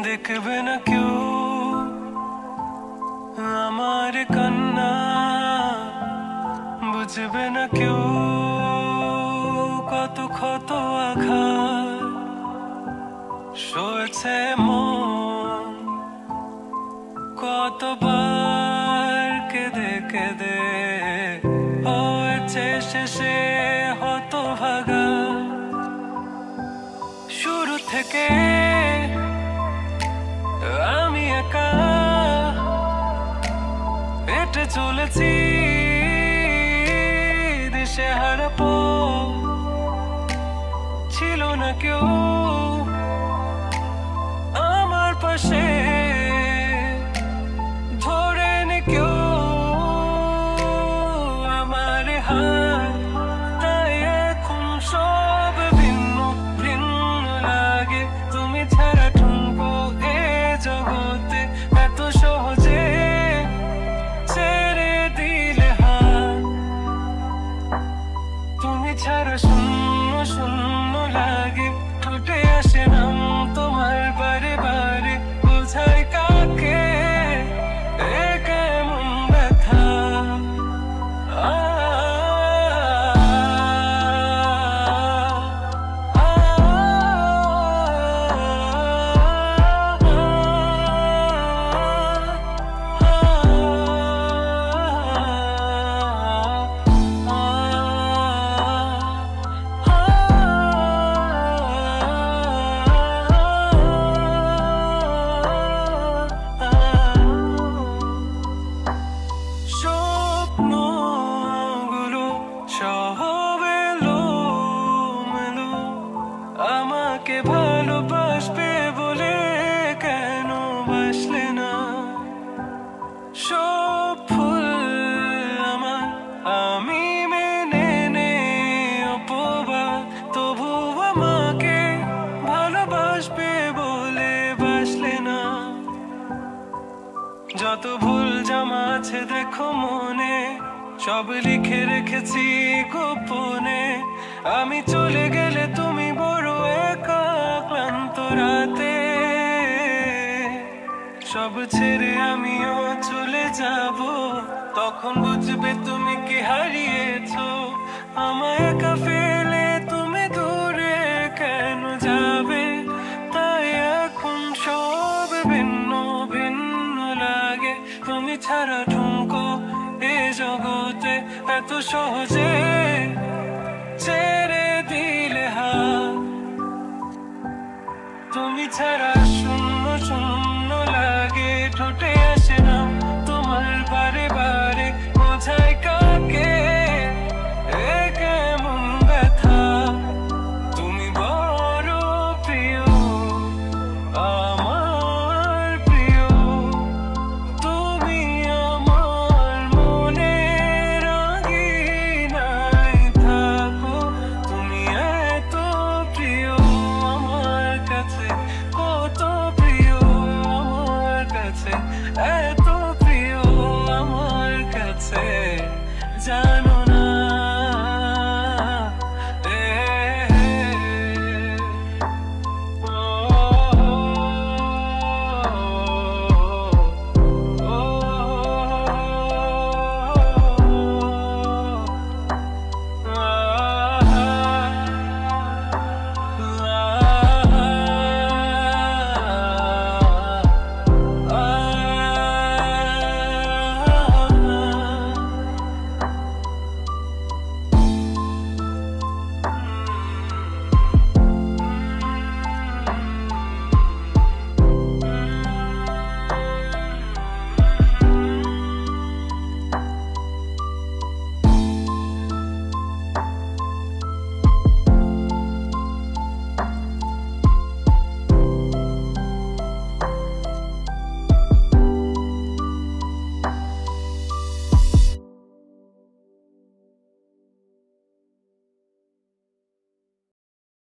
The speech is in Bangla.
দেখবে না কেউ আমার কান্না, বুঝবে না কেউ কত ক্ষত আঘাত সয়েছে মন, কতবার কেঁদে কেঁদে হয়েছে শেষে হতভাগা। শুরু থেকে আমি একা হেঁটে চলেছি দেশে হারা পথ, ছিল না কেউ আমার পাশে, ধরে নি কেউ আমার হাত, তাই এখন সব ভিন্ন ভিন্ন লাগে। তুমি ছাড়া ঠুনকো এ জগতে এত সহজে ছেড়ে দিলে হাত, তুমি ছাড়া শূন্য শূন্য লাগে, ঠোঁটে আসে নাম তোমার বারে বারে, বোঝাই কাকে এ কেমন ব্যথা। স্বপ্নগুলো সব এলোমেলো, আমাকে ভালোবাসবে বলে কেন বাসলে না? সব ভুল আমার, আমি মেনে নে অপবাদ, তবু আমাকে ভালোবাসবে বলে বাসলে না। যত ভুল জমা আছে দেখো মনে, সব লিখে রেখেছি গোপনে। আমি চলে গেলে তুমি বড় একা ক্লান্ত রাতে, সব ছেড়ে আমিও চলে যাব, তখন বুঝবে তুমি কি হারিয়েছো। আমায় একা ফেলে তুমি দূরে কেন যাবে, তাই এখন সব ভিন্ন ভিন্ন লাগে। তুমি ছাড়া ঠুনকো এ জগতে এত সহজে ছেড়ে দিলে হাত, তুমি ছাড়া শূন্য শূন্য লাগে, ঠোঁটে আসে না তোমার বারে বারে, বোঝাই কাকে এ কেমন ব্যথা। তুমি বড় প্রিয় আমার প্রিয়, তুমি আমার মনের আঙিনায় থাকো, তুমি এত প্রিয় আমার কাছে, কত প্রিয় আমার কাছে।